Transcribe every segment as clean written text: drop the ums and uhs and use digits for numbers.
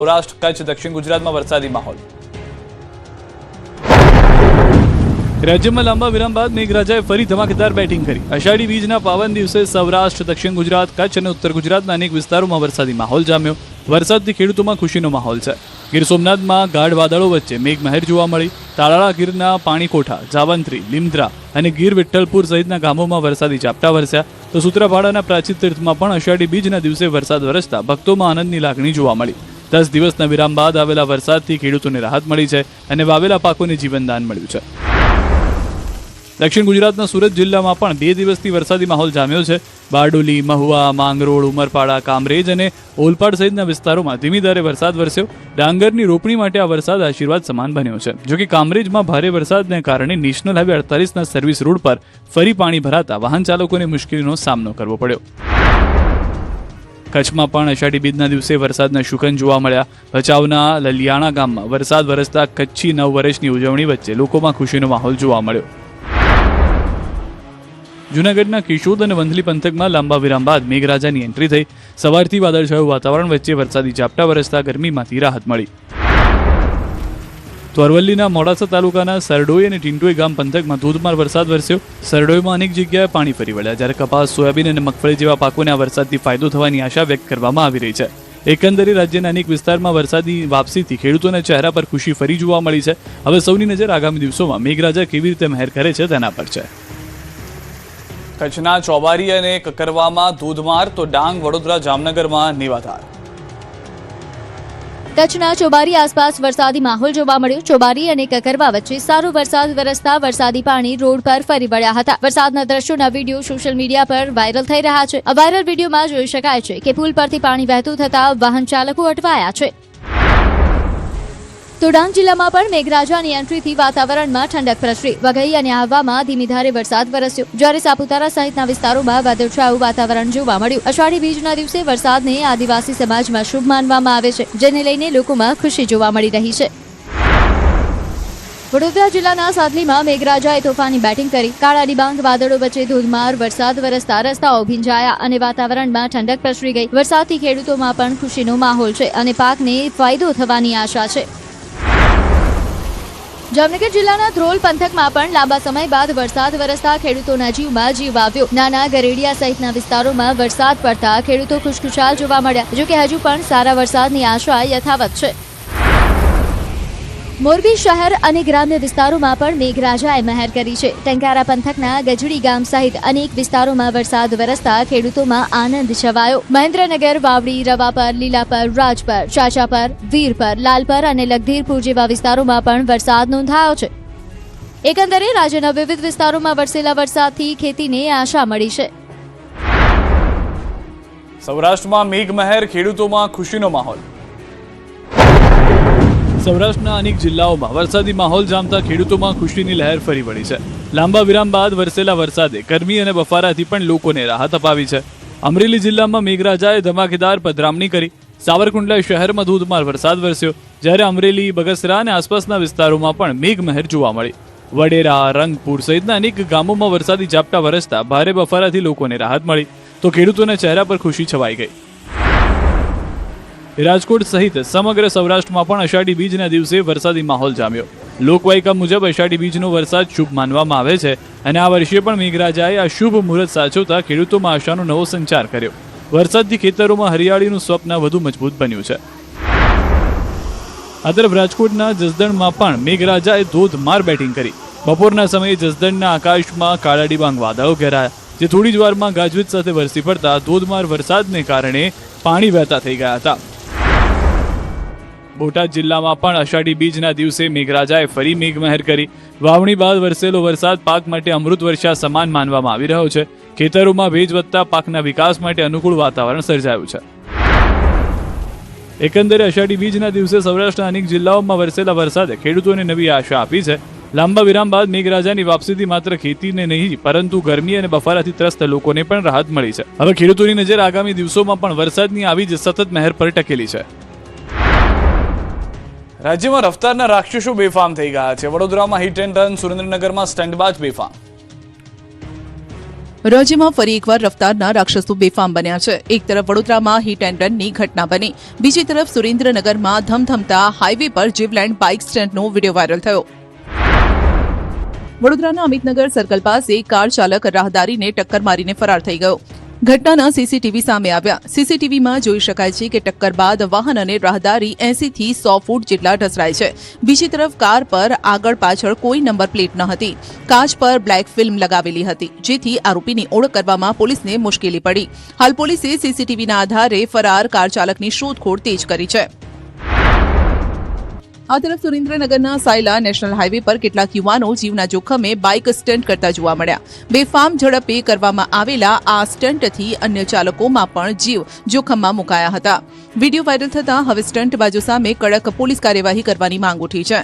સૌરાષ્ટ્ર કચ્છ દક્ષિણ ગુજરાતમાં વરસાદી માહોલ। રાજ્યમાં લાંબા વિરામ બાદ મેઘરાજાએ ફરી ધમાકેદાર બેટિંગ કરી। અષાઢી બીજના પાવન દિવસે સૌરાષ્ટ્ર દક્ષિણ ગુજરાત કચ્છ અને ઉત્તર ગુજરાતના અનેક વિસ્તારોમાં વરસાદી માહોલ જામ્યો। વરસાદથી ખેડૂતોમાં ખુશીનો માહોલ છે। ગીર સોમનાથમાં ગાઢ વાદળો વચ્ચે મેઘમહેર જોવા મળી। તાલાળા ગીરના પાણીકોઠા, જાવંત્રી, લીમદ્રા અને ગીર વિઠ્ઠલપુર સહિતના ગામોમાં વરસાદી ઝાપટા વરસ્યા। તો સૂત્રાપાડાના પ્રાચીન તીર્થમાં પણ અષાઢી બીજના દિવસે વરસાદ વરસતા ભક્તોમાં આનંદની લાગણી જોવા મળી। 10 દિવસના વિરામ બાદ આવેલા વરસાદથી ખેડૂતોને રાહત મળી છે અને વાવેલા પાકોને જીવનદાન મળ્યું છે। દક્ષિણ ગુજરાતના સુરત જિલ્લામાં પણ 2 દિવસથી વરસાદી માહોલ જામ્યો છે। બારડોલી, મહુવા, માંગરોળ, ઉમરપાડા, કામરેજ અને ઓલપાડ સહિતના વિસ્તારોમાં ધીમી ધારે વરસાદ વરસ્યો। ડાંગરની રોપણી માટે આ વરસાદ આશીર્વાદ સમાન બન્યો છે। જોકે કામરેજમાં ભારે વરસાદને કારણે નેશનલ હાઈવે 48ના સર્વિસ રોડ પર ફરી પાણી ભરાતા વાહન ચાલકોને મુશ્કેલીનો સામનો કરવો પડ્યો। કચ્છમાં પણ અષાઢી બીજના દિવસે વરસાદના શુકન જોવા મળ્યા। ભચાઉના લલિયાણા ગામમાં વરસાદ વરસતા કચ્છી 9 વર્ષની ઉજવણી વચ્ચે લોકોમાં ખુશીનો માહોલ જોવા મળ્યો। જૂનાગઢના કિશોદ અને વંથલી પંથકમાં લાંબા વિરામ બાદ મેઘરાજાની એન્ટ્રી થઈ। સવારથી વાદળછાયું વાતાવરણ વચ્ચે વરસાદી ઝાપટા વરસતા ગરમીમાંથી રાહત મળી। તો અરવલ્લીના મોડાસા તાલુકાના સરડોઈ અને ટીંટોઈ ગામ પંથકમાં ધોધમાર વરસાદ વરસ્યો। સરડોઈમાં અનેક જગ્યાએ પાણી ફરી વળ્યા, જ્યારે કપાસ, સોયાબીન અને મગફળી જેવા પાકોને આ વરસાદથી ફાયદો થવાની આશા વ્યક્ત કરવામાં આવી રહી છે। એકંદરે રાજ્યના અનેક વિસ્તારમાં વરસાદી વાપસીથી ખેડૂતોના ચહેરા પર ખુશી ફરી જોવા મળી છે। હવે સૌની નજર આગામી દિવસોમાં મેઘરાજા કેવી રીતે મહેર કરે છે તેના પર છે। કચ્છના ચોબારી અને કકરવામાં ધોધમાર, તો ડાંગ, વડોદરા, જામનગરમાં નેવાધાર। કચ્છના ચોબારી આસપાસ વરસાદી માહોલ જોવા મળ્યો। ચોબારી અને કકરવા વચ્ચે સારો વરસાદ વરસતા વરસાદી પાણી રોડ પર ફરી વળ્યા હતા। વરસાદના દ્રશ્યોના વિડીયો સોશિયલ મીડિયા પર વાયરલ થઈ રહ્યા છે। આ વાયરલ વિડીયોમાં જોઈ શકાય છે કે પુલ પરથી પાણી વહેતું થતા વાહન ચાલકો અટવાયા છે। તો ડાંગ જિલ્લામાં પણ મેઘરાજાની એન્ટ્રીથી વાતાવરણમાં ઠંડક પ્રસરી। વઘઈ અને આહવામાં ધીમી ધારે વરસાદ વરસ્યો, જ્યારે સાપુતારા સહિતના વિસ્તારોમાં વાદળછાયું વાતાવરણ જોવા મળ્યું। અષાઢી બીજના દિવસે વરસાદને આદિવાસી સમાજમાં શુભ માનવામાં આવે છે, જેને લઈને લોકોમાં ખુશી જોવા મળી રહી છે। વડોદરા જિલ્લાના સાદલીમાં મેઘરાજાએ તોફાની બેટિંગ કરી। કાળા ડિબાંગ વાદળો વચ્ચે ધોધમાર વરસાદ વરસતા રસ્તાઓ ભીંજાયા અને વાતાવરણમાં ઠંડક પ્રસરી ગઈ। વરસાદથી ખેડૂતોમાં પણ ખુશીનો માહોલ છે અને પાકને ફાયદો થવાની આશા છે। જામનગર જિલ્લાના ધ્રોલ પંથકમાં પણ લાંબા સમય બાદ વરસાદ વરસતા ખેડૂતોના જીવમાં જીવ આવ્યો। નાના ગરેડિયા સહિતના વિસ્તારોમાં વરસાદ પડતા ખેડૂતો ખુશખુશાલ જોવા મળ્યા, જોકે હજુ પણ સારા વરસાદની આશા યથાવત છે। મોરબી શહેર અને ગ્રામ્ય વિસ્તારોમાં પણ મેઘરાજાએ મહેર કરી છે। ટંકારા પંથકના ગજડી ગામ સહિત અનેક વિસ્તારોમાં વરસાદ વરસતા ખેડૂતોમાં આનંદ છવાયો। મહેન્દ્રનગર, વાવડી, રવાપર, લીલાપર, રાજપર, ચાચાપર, વીરપર, લાલપર અને લખધીરપુર જેવા વિસ્તારોમાં પણ વરસાદ નોંધાયો છે। એકંદરે રાજ્યના વિવિધ વિસ્તારોમાં વરસેલા વરસાદથી ખેતીને આશા મળી છે। સૌરાષ્ટ્રમાં મેઘમહેર, ખેડૂતોમાં ખુશીનો માહોલ। સૌરાષ્ટ્રના અનેક જિલ્લાઓમાં વરસાદી માહોલ જામતા ખેડૂતોમાં ખુશીની લહેર ફરી વળી છે। લાંબા વિરામ બાદ વરસેલા વરસાદે ગરમી અને બફારાથી પણ લોકોને રાહત અપાવી છે। અમરેલી જિલ્લામાં મેઘરાજાએ ધમાકેદાર પધરામણી કરી। સાવરકુંડલા શહેરમાં ધોધમાર વરસાદ વરસ્યો, જ્યારે અમરેલી, બગસરા અને આસપાસના વિસ્તારોમાં પણ મેઘમહેર જોવા મળી। વડેરા, રંગપુર સહિતના અનેક ગામોમાં વરસાદી ઝાપટા વરસતા ભારે બફારાથી લોકોને રાહત મળી, તો ખેડૂતોના ચહેરા પર ખુશી છવાઈ ગઈ। રાજકોટ સહિત સમગ્ર સૌરાષ્ટ્રમાં પણ અષાઢી બીજના દિવસે વરસાદી માહોલ જામ્યો। લોકવાયકા મુજબ અષાઢી બીજનો વરસાદ શુભ માનવામાં આવે છે અને આ વર્ષે પણ મેઘરાજાએ આ શુભ મુહૂર્ત સાચવતા ખેડૂતોમાં આશાનો નવો સંચાર કર્યો। વરસાદથી ખેતરોમાં હરિયાળીનું સ્વપ્ન વધુ મજબૂત બન્યું છે। આ તરફ રાજકોટના જસદણમાં પણ મેઘરાજાએ ધોધમાર બેટિંગ કરી। બપોરના સમયે જસદણના આકાશમાં કાળા ડિબાંગ વાદળો ઘેરાયા, જે થોડી જ વારમાં ગાજવીજ સાથે વરસી પડતા ધોધમાર વરસાદને કારણે પાણી વહેતા થઈ ગયા હતા। બોટાદ જિલ્લામાં પણ અષાઢી બીજના દિવસે મેઘરાજાએ ફરી મેઘમહેર કરી। વાવણી બાદ વરસેલો વરસાદ પાક માટે અમૃત વર્ષા સમાન માનવામાં આવી રહ્યો છે। ખેતરોમાં ભેજ વધતા પાકના વિકાસ માટે અનુકૂળ વાતાવરણ સર્જાયું છે। એકંદરે અષાઢી બીજના દિવસે સૌરાષ્ટ્રના અનેક જિલ્લાઓમાં વરસેલા વરસાદે ખેડૂતોને નવી આશા આપી છે। લાંબા વિરામ બાદ મેઘરાજાની વાપસીથી માત્ર ખેતીને નહીં પરંતુ ગરમી અને બફારાથી ત્રસ્ત લોકોને પણ રાહત મળી છે। હવે ખેડૂતોની નજર આગામી દિવસોમાં પણ વરસાદની આવી જ સતત મહેર પર ટકેલી છે। રાજ્યમાં રફતારના રાક્ષસો બેફામ થઈ ગયા છે। વડોદરામાં હિટ એન્ડ રન, સુરેન્દ્રનગરમાં સ્ટંટબાજ બેફામ। રાજ્યમાં ફરી એકવાર રફતારના રાક્ષસો બેફામ બન્યા છે. એક તરફ વડોદરામાં હિટ એન્ડ રનની ઘટના બની, બીજી તરફ સુરેન્દ્રનગરમાં ધમધમતા હાઈવે પર જીવલેણ બાઇક સ્ટન્ટનો વિડીયો વાયરલ થયો. વડોદરાના અમિતનગર સર્કલ પાસે કાર ચાલક રાહદારીને ટક્કર મારીને ફરાર થઈ ગયો. ઘટનાના સીસીટીવી સામે આવ્યા. સીસીટીવીમાં જોઈ શકાય છે કે ટક્કર બાદ વાહન અને રાહદારી 80 થી 100 ફૂટ જેટલા ઢસડાય છે. બીજી તરફ કાર પર આગળ પાછળ કોઈ નંબર પ્લેટ ન હતી. કાચ પર બ્લેક ફિલ્મ લગાવેલી હતી, જેથી આરોપીની ઓળખ કરવામાં પોલીસને મુશ્કેલી પડી. હાલ પોલીસે સીસીટીવીના આધારે ફરાર કાર ચાલકની શોધખોળ તેજ કરી છે. આ તરફ સુરેન્દ્રનગરના સાયલા નેશનલ હાઈવે પર કેટલાક યુવાનો જીવના જોખમે બાઇક સ્ટન્ટ કરતા જોવા મળ્યા. બેફામ ઝડપે કરવામાં આવેલા આ સ્ટન્ટથી અન્ય ચાલકોમાં પણ જીવ જોખમમાં મુકાયા હતા. વિડીયો વાયરલ થતાં હવે સ્ટન્ટબાજો સામે કડક પોલીસ કાર્યવાહી કરવાની માંગ ઉઠી છે.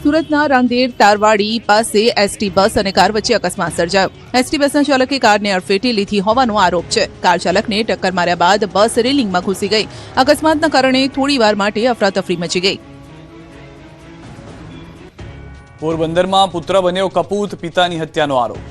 સુરતના રાંદેર તારવાડી પાસે એસટી બસ અને કાર વચ્ચે અકસ્માત સર્જાયો. એસટી બસના ચાલકે કારને અડફેટે લીધી હોવાનો આરોપ છે. કાર ચાલકને ટક્કર માર્યા બાદ બસ રેલિંગમાં ઘૂસી ગઈ. અકસ્માતના કારણે થોડીવાર માટે અફરાતફરી મચી ગઈ. પોરબંદરમાં પુત્ર બન્યો કપૂત, પિતાની હત્યાનો આરોપ.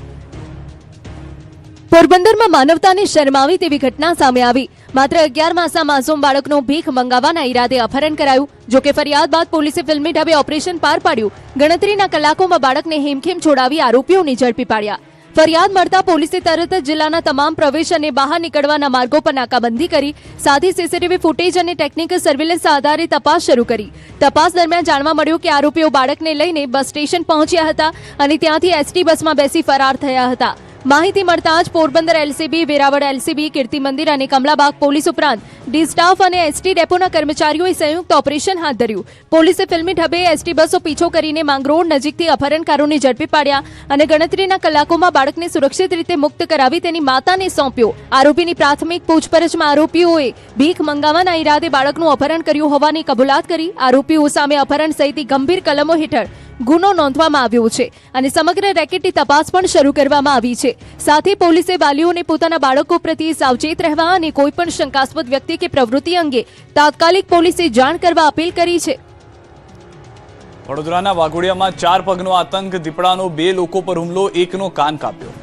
પોરબંદરમાં માનવતાને શરમાવી તેવી ઘટના સામે આવી. માત્ર 11 માસના માસૂમ બાળકનું ભીખ મંગાવવાના ઈરાદે અપહરણ કરાયું. જોકે ફરિયાદ બાદ પોલીસે ફિલ્મી ઢબે ઓપરેશન પાર પાડ્યું. ગણતરીના કલાકોમાં બાળકને હેમખેમ છોડાવી આરોપીઓને ઝડપી પાડ્યા. ફરિયાદ મળતા પોલીસે તરત જ જિલ્લાના તમામ પ્રવેશ અને બહાર નીકળવાના માર્ગો પર નાકાબંધી કરી સાથે સીસીટીવી ફૂટેજ અને ટેકનિકલ સર્વેલન્સ આધારે તપાસ શરૂ કરી. તપાસ દરમિયાન જાણવા મળ્યું કે આરોપીઓ બાળકને લઈને બસ સ્ટેશન પહોંચ્યા હતા અને ત્યાંથી એસટી બસમાં બેસી ફરાર થયા હતા. માહિતી મળતા જ પોરબંદર એલસીબી, વેરાવળ એલસીબી, કીર્તિ મંદિર અને કમલાબાગ પોલીસ ઉપરાંત ડી સ્ટાફ અને એસટી ડેપોના કર્મચારીઓએ સંયુક્ત ઓપરેશન હાથ ધર્યું. પોલીસે ફિલ્મી ઢબે એસટી બસો પીછો કરીને માંગરોળ નજીકથી અપહરણકારોને ઝડપી પાડ્યા અને ગણતરીના કલાકોમાં બાળકને સુરક્ષિત રીતે મુક્ત કરાવી તેની માતાને સોંપ્યો. આરોપીની પ્રાથમિક પૂછપરછમાં આરોપીઓએ ભીખ મંગાવવાના ઈરાદે બાળકનું અપહરણ કર્યું હોવાની કબૂલાત કરી. આરોપીઓ સામે અપહરણ સહિત ગંભીર કલમો હેઠળ ગુનો નોંધવામાં આવ્યો છે અને સમગ્ર રેકેટની તપાસ પણ શરૂ કરવામાં આવી છે. સાથે પોલીસે વાલીઓને પોતાના બાળકો પ્રત્યે સાવચેત રહેવા અને કોઈપણ શંકાસ્પદ વ્યક્તિ કે પ્રવૃત્તિ અંગે તાત્કાલિક પોલીસે જાણ કરવા અપીલ કરી છે. વડોદરાના વાઘોડિયામાં 4 પગનો આતંક, દીપડાનો 2 લોકો પર હુમલો, એકનો કાન કાપ્યો.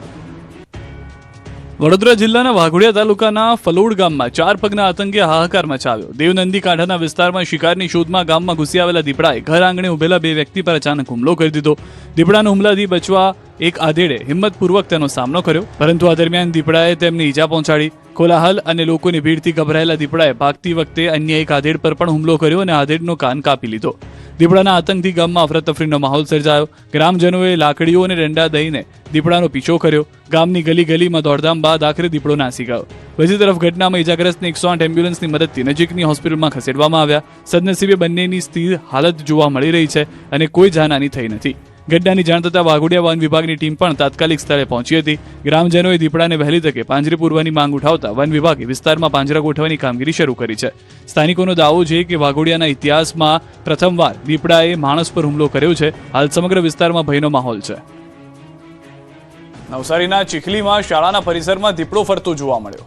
વડોદરા જિલ્લાના વાઘોડિયા તાલુકાના ફલોડ ગામમાં 4 પગના આતંકે હાહાકાર મચાવ્યો. દેવનંદી કાંઠાના વિસ્તારમાં શિકારની શોધમાં ગામમાં ઘૂસી આવેલા દીપડાએ ઘર આંગણે ઉભેલા 2 વ્યક્તિ પર અચાનક હુમલો કરી દીધો. દીપડાના હુમલાથી બચવા એક આધેડે હિંમતપૂર્વક તેનો સામનો કર્યો, પરંતુ આ દરમિયાન દીપડાએ તેમને ઈજા પહોંચાડી. કોલાહલ અને લોકોની ભીડથી ગભરાયેલા દીપડાએ ભાગતી વખતે અન્ય એક આધેડ પર પણ હુમલો કર્યો અને આધેડનો કાન કાપી લીધો. દીપડાના આતંકથી ગામમાં અફરાતફરીનો માહોલ સર્જાયો. ગ્રામજનોએ લાકડીઓ અને દંડા દઈને દીપડાનો પીછો કર્યો. ગામની ગલી ગલીમાં દોડધામ બાદ આખરે દીપડો નાસી ગયો. બીજી તરફ ઘટનામાં ઈજાગ્રસ્તને 108 એમ્બ્યુલન્સની મદદથી નજીકની હોસ્પિટલમાં ખસેડવામાં આવ્યા. સદનસીબે બંનેની સ્થિર હાલત જોવા મળી રહી છે અને કોઈ જાનહાની થઈ નથી. ઘટનાની જાણ થતાં વાઘોડિયા વન વિભાગની ટીમ પણ તાત્કાલિક સ્થળે પહોંચી હતી. ગ્રામજનોએ દીપડાને વહેલી તકે પાંજરે પૂરવાની માંગ ઉઠાવતા વન વિભાગે વિસ્તારમાં પાંજરા ગોઠવવાની કામગીરી શરૂ કરી છે. સ્થાનિકોનો દાવો છે કે વાઘોડિયાના ઇતિહાસમાં પ્રથમવાર દીપડાએ માણસ પર હુમલો કર્યો છે. હાલ સમગ્ર વિસ્તારમાં ભયનો માહોલ છે. નવસારીના ચીખલીમાં શાળાના પરિસરમાં દીપડો ફરતો જોવા મળ્યો.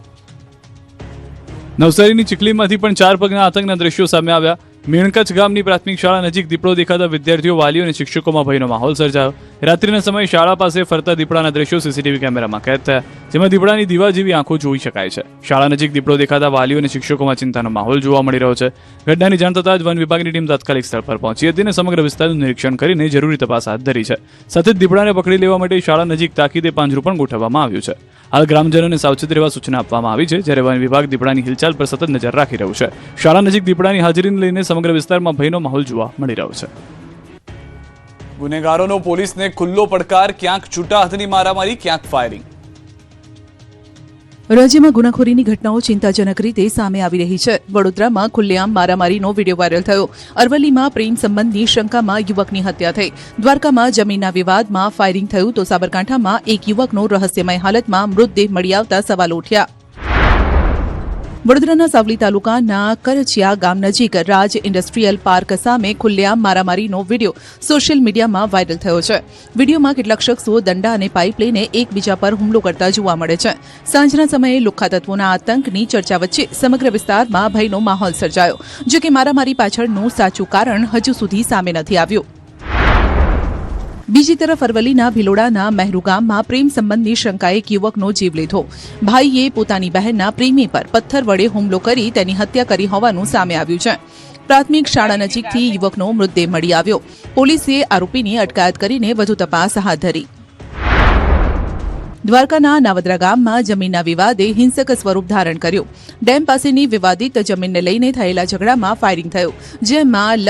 નવસારીની ચીખલીમાંથી પણ 4 પગના આતંકના દ્રશ્યો સામે આવ્યા. મેણકચ્છ ગામની પ્રાથમિક શાળા નજીક દીપડો દેખાતા વિદ્યાર્થીઓ, વાલીઓ અને શિક્ષકોમાં ભયનો માહોલ સર્જાયો. રાત્રિના સમયે શાળા પાસે ફરતા દીપડાના દ્રશ્યો સીસીટીવી કેમેરામાં કેદ થયા, જેમાં દીપડાની દીવા જેવી આંખો જોઈ શકાય છે. શાળા નજીક દીપડો દેખાતા વાલીઓ અને શિક્ષકોમાં ચિંતાનો માહોલ જોવા મળી રહ્યો છે. ઘટનાની જાણ થતાં જ વન વિભાગની ટીમ તાત્કાલિક સ્થળ પર પહોંચી હતી અને સમગ્ર વિસ્તારનું નિરીક્ષણ કરીને જરૂરી તપાસ હાથ ધરી છે. સાથે જ દીપડાને પકડી લેવા માટે શાળા નજીક તાકીદે પાંજરું પણ ગોઠવવામાં આવ્યું છે. હાલ ગ્રામજનોને સાવચેત રહેવા સૂચના આપવામાં આવી છે, જ્યારે વન વિભાગ દીપડાની હિલચાલ પર સતત નજર રાખી રહ્યું છે. શાળા નજીક દીપડાની હાજરીને લઈને સમગ્ર વિસ્તારમાં ભયનો માહોલ જોવા મળી રહ્યો છે. ગુનેગારોનો પોલીસને ખુલ્લો પડકાર, ક્યાંક છૂટા હાથની મારામારી, ક્યાંક ફાયરિંગ. રાજ્યમાં ગુનાખોરીની ઘટનાઓ ચિંતાજનક રીતે સામે આવી રહી છે. વડોદરામાં ખુલ્લેઆમ મારામારીનો વિડીયો વાયરલ થયો. અરવલ્લીમાં પ્રેમ સંબંધની શંકામાં યુવકની હત્યા થઈ. દ્વારકામાં જમીનના વિવાદમાં ફાયરિંગ થયું તો સાબરકાંઠામાં એક યુવકનો રહસ્યમય હાલતમાં મૃતદેહ મળી આવતા સવાલો ઉઠ્યા. વડોદરાના સાવલી તાલુકાના કરચિયા ગામ નજીક રાજ ઇન્ડસ્ટ્રીયલ પાર્ક સામે ખુલ્લેઆમ મારામારીનો વિડીયો સોશિયલ મીડિયામાં વાયરલ થયો છે. વિડીયોમાં કેટલાક શખ્સો દંડા અને પાઇપ લઈને એકબીજા પર હુમલો કરતા જોવા મળે છે. સાંજના સમયે લુખ્ખા તત્વોના આતંકની ચર્ચા વચ્ચે સમગ્ર વિસ્તારમાં ભયનો માહોલ સર્જાયો. જો કે મારામારી પાછળનું સાચું કારણ હજુ સુધી સામે નથી આવ્યું. બીજી તરફ અરવલ્લીના ભિલોડાના મહેરુ ગામમાં પ્રેમ સંબંધની શંકાએ એક યુવકનો જીવ લીધો. ભાઈએ પોતાની બહેનના પ્રેમી પર પથ્થર વડે હુમલો કરી તેની હત્યા કરી હોવાનું સામે આવ્યું છે. પ્રાથમિક શાળા નજીકથી યુવકનો મૃતદેહ મળી આવ્યો. પોલીસે આરોપીની અટકાયત કરીને વધુ તપાસ હાથ ધરી. દ્વારકાના નાવદરા ગામમાં જમીનના વિવાદે હિંસક સ્વરૂપ ધારણ કર્યું. ડેમ પાસેની વિવાદિત જમીનને લઈને થયેલા ઝઘડામાં ફાયરિંગ થયું, જેમાં